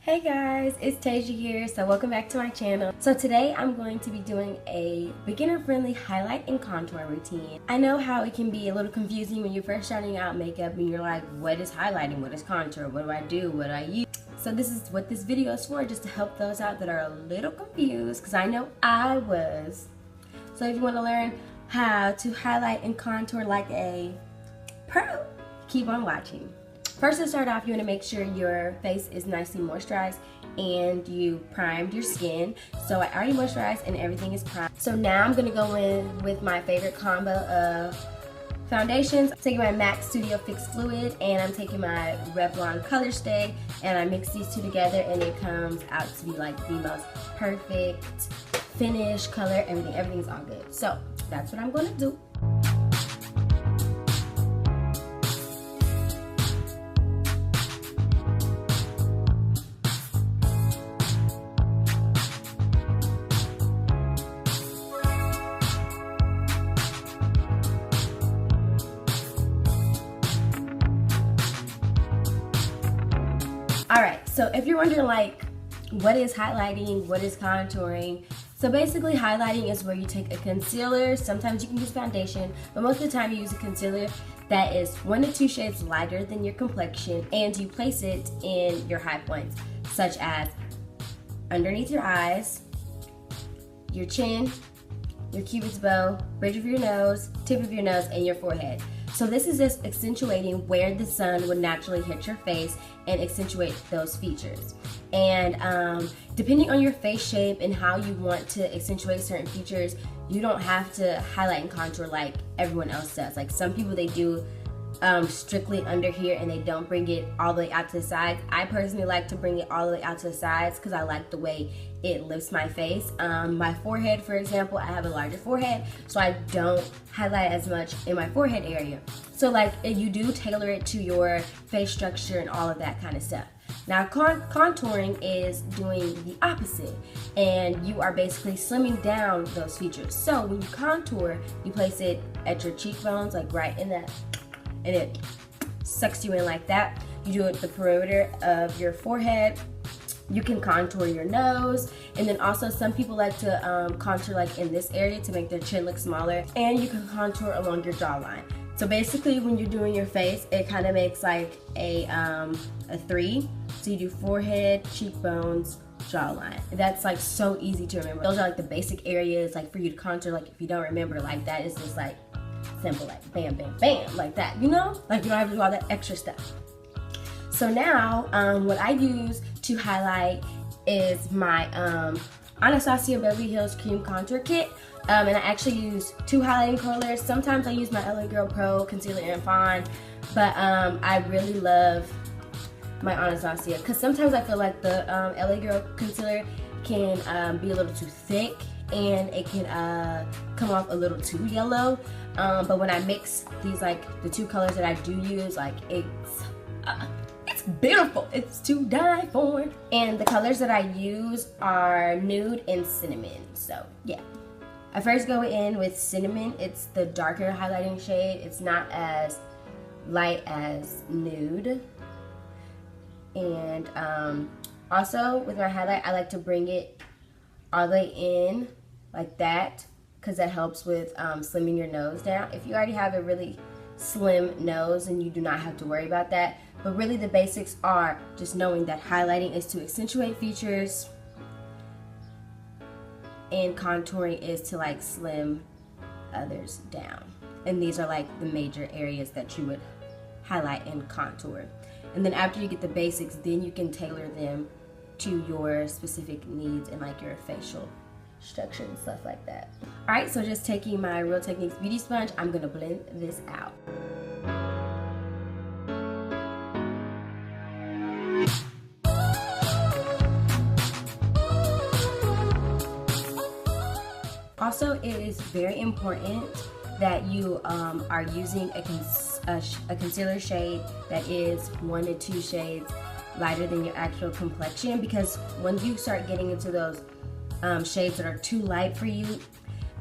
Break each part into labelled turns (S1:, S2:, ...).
S1: Hey guys, it's Tasia here, so welcome back to my channel. So today I'm going to be doing a beginner-friendly highlight and contour routine. I know how it can be a little confusing when you're first starting out makeup and you're like, what is highlighting, what is contour, what do I do, what do I use? So this is what this video is for, just to help those out that are a little confused, because I know I was. So if you want to learn how to highlight and contour like a pro, keep on watching. First, to start off, you want to make sure your face is nicely moisturized and you primed your skin. So I already moisturized and everything is primed. So now I'm going to go in with my favorite combo of foundations. I'm taking my MAC Studio Fix Fluid and I'm taking my Revlon Colorstay, and I mix these two together and it comes out to be like the most perfect finish, color, everything's all good. So that's what I'm going to do. Alright, so if you're wondering like, what is highlighting, what is contouring? So basically highlighting is where you take a concealer, sometimes you can use foundation, but most of the time you use a concealer that is 1 to 2 shades lighter than your complexion, and you place it in your high points, such as underneath your eyes, your chin, your cupid's bow, bridge of your nose, tip of your nose, and your forehead. So this is just accentuating where the sun would naturally hit your face and accentuate those features. And depending on your face shape and how you want to accentuate certain features, you don't have to highlight and contour like everyone else does. Like some people, they do strictly under here and they don't bring it all the way out to the sides. I personally like to bring it all the way out to the sides because I like the way it lifts my face. My forehead, for example, I have a larger forehead, so I don't highlight as much in my forehead area. So like you do tailor it to your face structure and all of that kind of stuff. Now contouring is doing the opposite, and you are basically slimming down those features. So when you contour, you place it at your cheekbones, like right in that, and it sucks you in like that. You do it the perimeter of your forehead. You can contour your nose, and then also some people like to contour like in this area to make their chin look smaller, and you can contour along your jawline. So basically when you're doing your face, it kind of makes like a 3. So you do forehead, cheekbones, jawline. That's like so easy to remember. Those are like the basic areas like for you to contour. Like if you don't remember like that, it's just like simple, like bam, bam, bam, like that, you know? Like you don't have to do all that extra stuff. So now, what I use to highlight is my Anastasia Beverly Hills Cream Contour Kit. And I actually use 2 highlighting colors. Sometimes I use my LA Girl Pro Concealer and Fawn, but I really love my Anastasia because sometimes I feel like the LA Girl Concealer can be a little too thick and it can come off a little too yellow. But when I mix these, like the 2 colors that I do use, like it's beautiful. It's to die for. And the colors that I use are Nude and Cinnamon. So yeah. I first go in with Cinnamon. It's the darker highlighting shade. It's not as light as Nude. And also with my highlight, I like to bring it all the way in like that, because that helps with slimming your nose down. If you already have a really slim nose, and you do not have to worry about that. But really the basics are just knowing that highlighting is to accentuate features and contouring is to like slim others down. And these are like the major areas that you would highlight and contour. And then after you get the basics, then you can tailor them to your specific needs and like your facial structure and stuff like that. Alright, so just taking my Real Techniques beauty sponge, I'm gonna blend this out. Also, it is very important that you are using a concealer shade that is 1 to 2 shades lighter than your actual complexion, because when you start getting into those shades that are too light for you,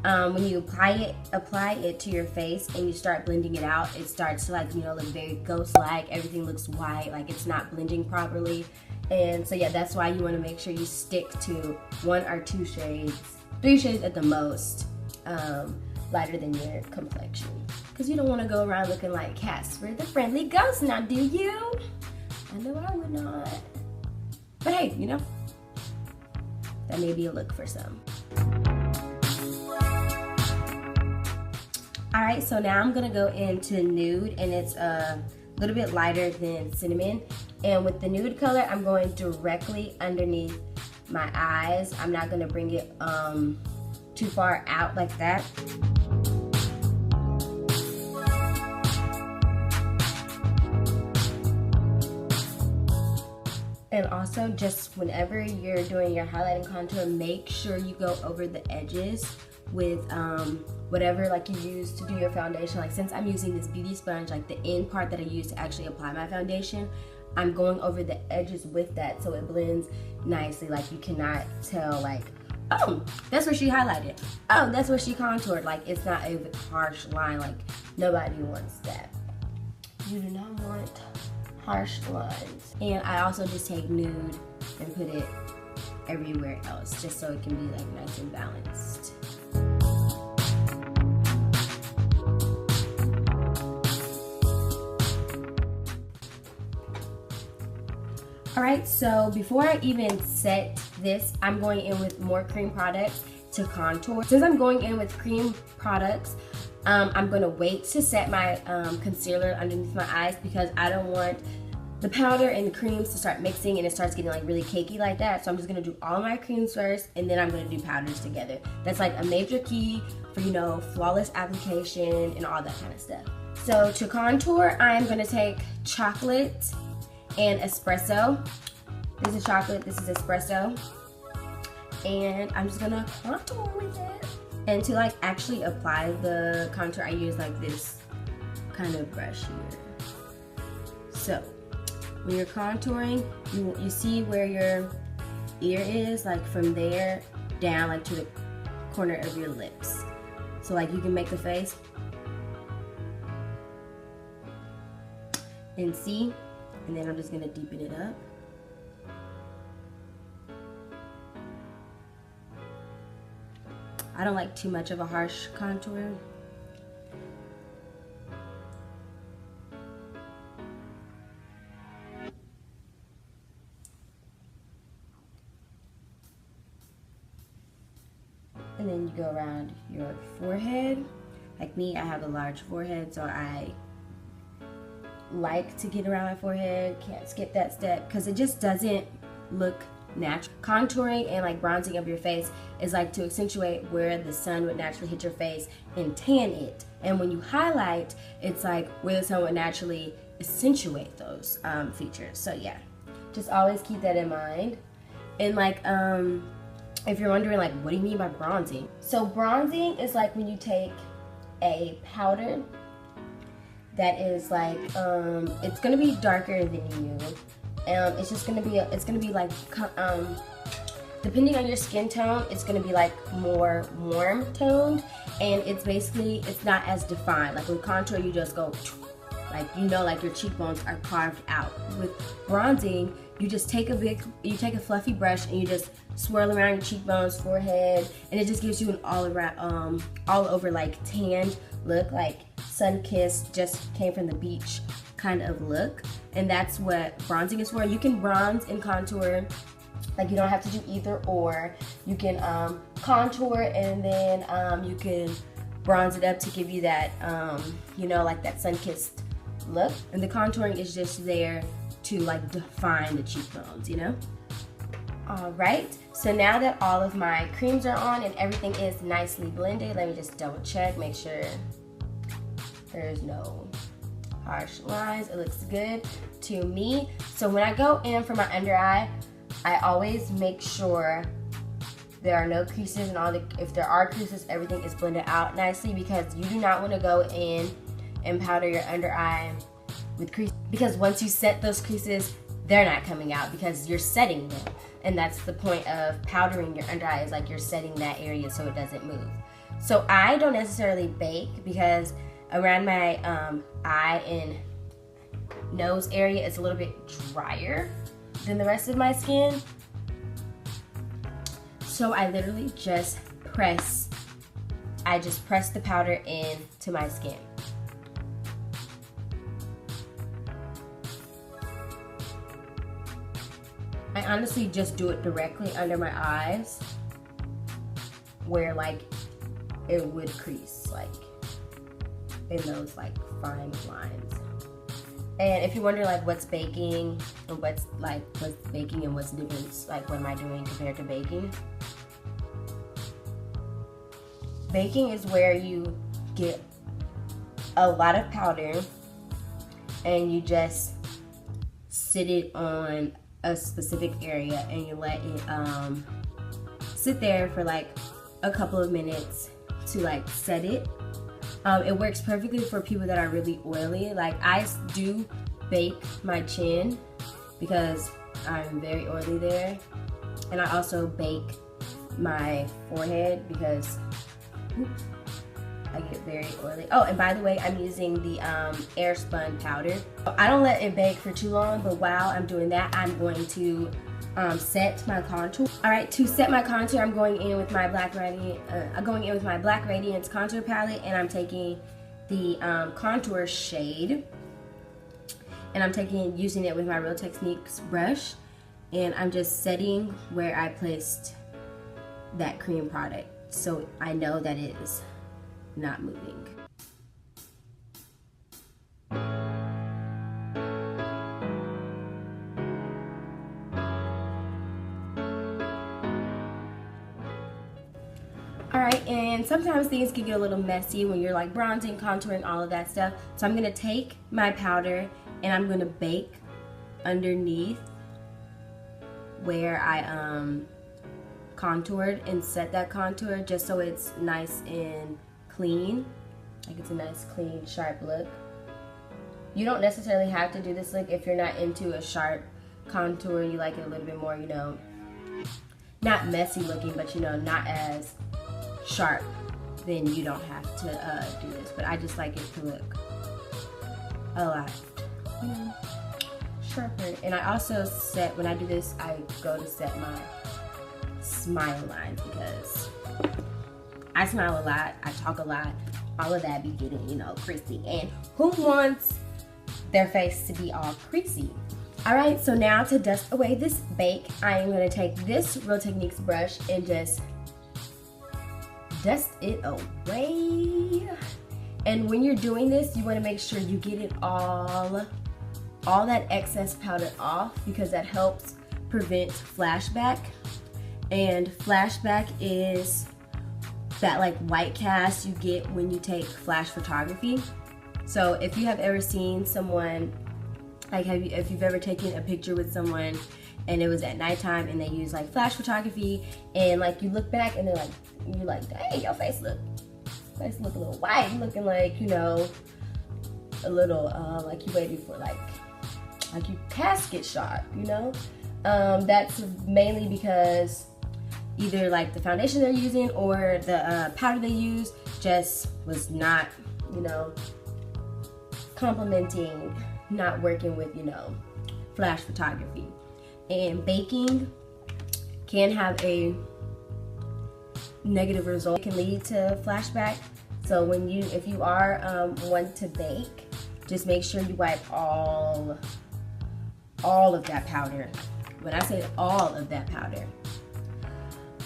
S1: when you apply it to your face and you start blending it out, it starts to like, you know, look very ghost-like. Everything looks white, like it's not blending properly. And so yeah, that's why you want to make sure you stick to 1 or 2 shades, 3 shades at the most, lighter than your complexion. Because you don't want to go around looking like Casper the Friendly Ghost, now do you? I know I would not. But hey, you know, that may be a look for some. Alright, so now I'm going to go into Nude, and it's a little bit lighter than Cinnamon. And with the Nude color, I'm going directly underneath my eyes. I'm not going to bring it too far out like that. And also, just whenever you're doing your highlighting contour, make sure you go over the edges with whatever like you use to do your foundation. Like since I'm using this beauty sponge, like the end part that I use to actually apply my foundation, I'm going over the edges with that so it blends nicely. Like you cannot tell like, oh, that's where she highlighted. Oh, that's where she contoured. Like it's not a harsh line. Like nobody wants that. You do not want harsh lines. And I also just take Nude and put it everywhere else just so it can be like nice and balanced. Alright, so before I even set this, I'm going in with more cream products to contour. Since I'm going in with cream products, I'm going to wait to set my concealer underneath my eyes because I don't want the powder and the creams to start mixing and it starts getting like really cakey like that. So I'm just going to do all my creams first and then I'm going to do powders together. That's like a major key for, you know, flawless application and all that kind of stuff. So to contour, I am going to take chocolate and espresso. This is chocolate, this is espresso. And I'm just going to contour with it. And to like actually apply the contour, I use like this kind of brush here. So when you're contouring, you see where your ear is, like from there down like to the corner of your lips. So like you can make the face and see, and then I'm just gonna deepen it up. I don't like too much of a harsh contour. And then you go around your forehead. Like me, I have a large forehead, so I like to get around my forehead. Can't skip that step because it just doesn't look natural. Contouring and like bronzing of your face is like to accentuate where the sun would naturally hit your face and tan it. And when you highlight, it's like where the sun would naturally accentuate those features. So yeah, just always keep that in mind. And like if you're wondering like what do you mean by bronzing? So bronzing is like when you take a powder that is like it's gonna be darker than you. It's just gonna be like depending on your skin tone, it's gonna be like more warm toned, and it's not as defined. Like with contour, you just go like, you know, like your cheekbones are carved out. With bronzing, you just take a fluffy brush and you just swirl around your cheekbones, forehead, and it just gives you an all over like tanned look, like sun-kissed, just came from the beach kind of look. And that's what bronzing is for. You can bronze and contour, like you don't have to do either or. You can contour and then you can bronze it up to give you that you know, like that sun-kissed look. And the contouring is just there to like define the cheekbones, you know? Alright, so now that all of my creams are on and everything is nicely blended, let me just double check, make sure there's no harsh lines. It looks good to me. So when I go in for my under eye, I always make sure there are no creases, and if there are creases, everything is blended out nicely, because you do not want to go in and powder your under eye with creases, because once you set those creases, they're not coming out because you're setting them. And that's the point of powdering your under eye, is like you're setting that area so it doesn't move. So I don't necessarily bake, because around my eye and nose area is a little bit drier than the rest of my skin. So I literally just press the powder into my skin. I honestly just do it directly under my eyes where like it would crease, like in those like fine lines. And if you wonder like what's baking and what's baking and what's different, like what am I doing compared to baking? Baking is where you get a lot of powder and you just sit it on a specific area and you let it sit there for like a couple of minutes to like set it. It works perfectly for people that are really oily. Like I do bake my chin because I'm very oily there, and I also bake my forehead because I get very oily. Oh, and by the way, I'm using the air spun powder. I don't let it bake for too long, but while I'm doing that, I'm going to set my contour. All right, to set my contour, I'm going in with my Black Radiance contour palette, and I'm taking the contour shade, and I'm using it with my Real Techniques brush, and I'm just setting where I placed that cream product, so I know that it is not moving. Alright, and sometimes things can get a little messy when you're like bronzing, contouring, all of that stuff. So I'm going to take my powder and I'm going to bake underneath where I contoured and set that contour, just so it's nice and clean. Like it's a nice, clean, sharp look. You don't necessarily have to do this look if you're not into a sharp contour. You like it a little bit more, you know, not messy looking, but you know, not as sharp, then you don't have to do this. But I just like it to look a lot, you know, sharper. And I also set, when I do this, I go to set my smile lines because I smile a lot, I talk a lot, all of that be getting, you know, creasy. And who wants their face to be all creasy? Alright, so now to dust away this bake, I am going to take this Real Techniques brush and just dust it away. And when you're doing this, you want to make sure you get it all that excess powder off, because that helps prevent flashback. And flashback is that like white cast you get when you take flash photography. So if you have ever seen someone, like if you've ever taken a picture with someone and it was at nighttime and they use like flash photography, and like you look back and they're like, you're like, dang, your face look a little white. You're looking like, you know, a little like you waited for like you casket shot, you know. That's mainly because either like the foundation they're using or the powder they use just was not, you know, complementing, not working with, you know, flash photography. And baking can have a negative result. It can lead to flashback. So if you are one to bake, just make sure you wipe all of that powder. When I say all of that powder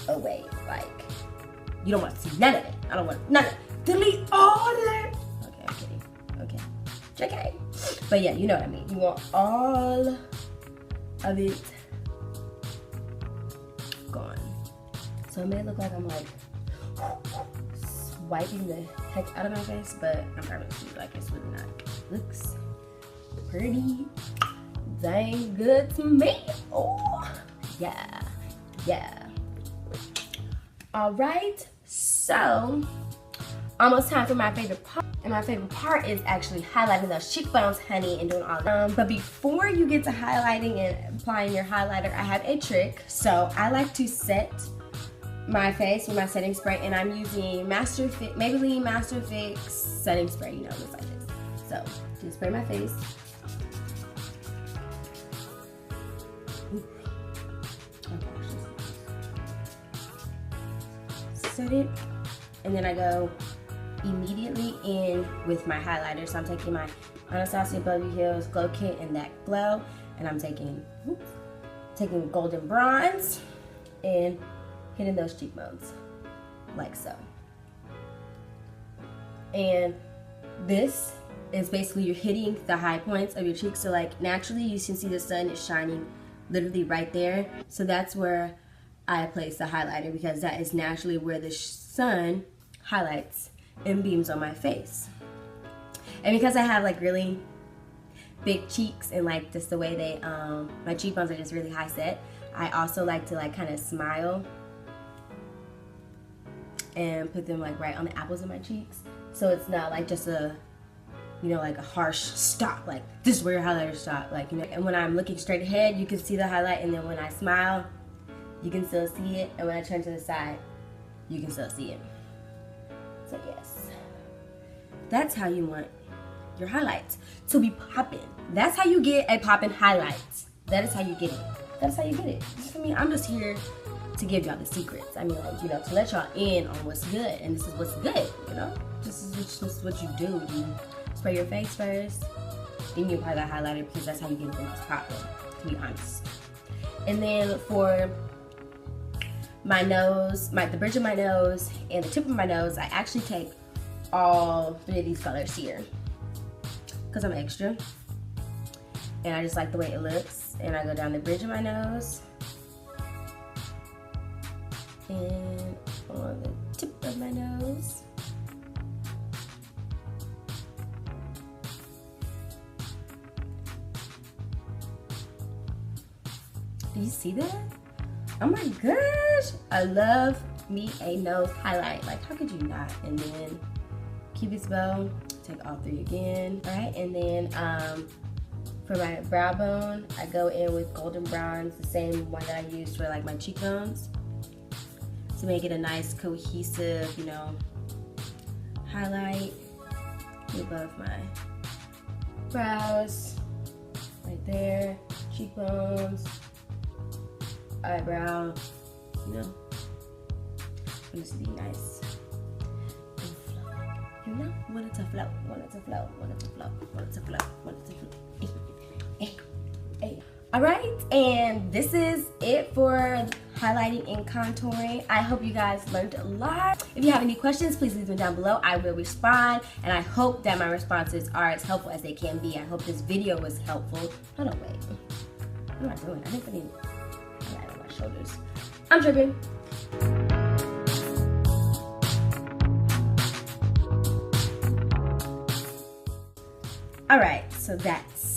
S1: away, like you don't want to see none of it. I don't want none of it. Delete all of it. Okay, I'm kidding. Okay, JK. But yeah, you know what I mean. You want all of it gone. So it may look like I'm like wiping the heck out of my face, but I promise you, like, it's really not. Looks pretty dang good to me. Oh, yeah, yeah. All right, so almost time for my favorite part. And my favorite part is actually highlighting those cheekbones, honey, and doing all that. But before you get to highlighting and applying your highlighter, I have a trick. So I like to set my face with my setting spray, and I'm using Maybelline Master Fix setting spray. You know, just like this. So just spray my face. Set it, and then I go immediately in with my highlighter. So I'm taking my Anastasia Beverly Hills Glow Kit in that glow, and I'm taking golden bronze and hitting those cheekbones like so. And this is basically you're hitting the high points of your cheeks. So like naturally you can see the sun is shining literally right there. So that's where I place the highlighter, because that is naturally where the sun highlights and beams on my face. And because I have like really big cheeks and like just the way they my cheekbones are just really high set, I also like to like kind of smile and put them like right on the apples of my cheeks, so it's not like just a, you know, like a harsh stop, like this is where your highlighter stop, like, you know. And when I'm looking straight ahead, you can see the highlight, and then when I smile, you can still see it, and when I turn to the side, you can still see it. So yes, that's how you want your highlights to be popping. That's how you get a popping highlight. That is how you get it. That's how you get it. I mean, I'm just here to give y'all the secrets. I mean, like, you know, to let y'all in on what's good, and this is what's good, you know? This is what you do. You spray your face first, then you apply that highlighter, because that's how you get the most popping, to be honest. And then for my nose, the bridge of my nose and the tip of my nose, I actually take all 3 of these colors here, because I'm extra and I just like the way it looks. And I go down the bridge of my nose and on the tip of my nose. Do you see that? Oh my gosh, I love me a nose highlight. Like, how could you not? And then Cupid's bow, take all 3 again. All right, and then for my brow bone, I go in with golden bronze, the same one that I used for like my cheekbones, to make it a nice cohesive, you know, highlight above my brows, right there, cheekbones, eyebrow, you know, and just be nice and flow. You know, want it to flow, want it to flow, want it to flow, want it to flow, want it to flow. All right, and this is it for highlighting and contouring. I hope you guys learned a lot. If you have any questions, please leave them down below. I will respond, and I hope that my responses are as helpful as they can be. I hope this video was helpful. Hold on, wait. What am I doing? I think I need highlight on my shoulders. I'm tripping. All right, so that's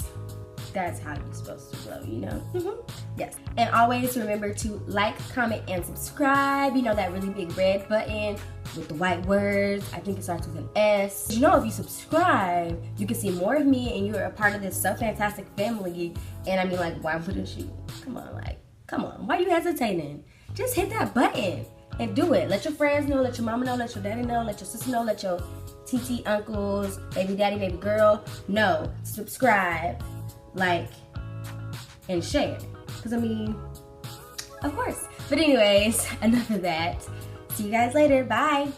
S1: how you're supposed to glow, you know? Yes. And always remember to like, comment, and subscribe. You know, that really big red button with the white words. I think it starts with an S. You know, if you subscribe, you can see more of me, and you're a part of this So Fantastic family. And I mean, like, why wouldn't you? Come on, like, come on. Why are you hesitating? Just hit that button and do it. Let your friends know, let your mama know, let your daddy know, let your sister know, let your TT uncles, baby daddy, baby girl know. Subscribe, like, and share. Because I mean, of course. But anyways, enough of that. See you guys later. Bye.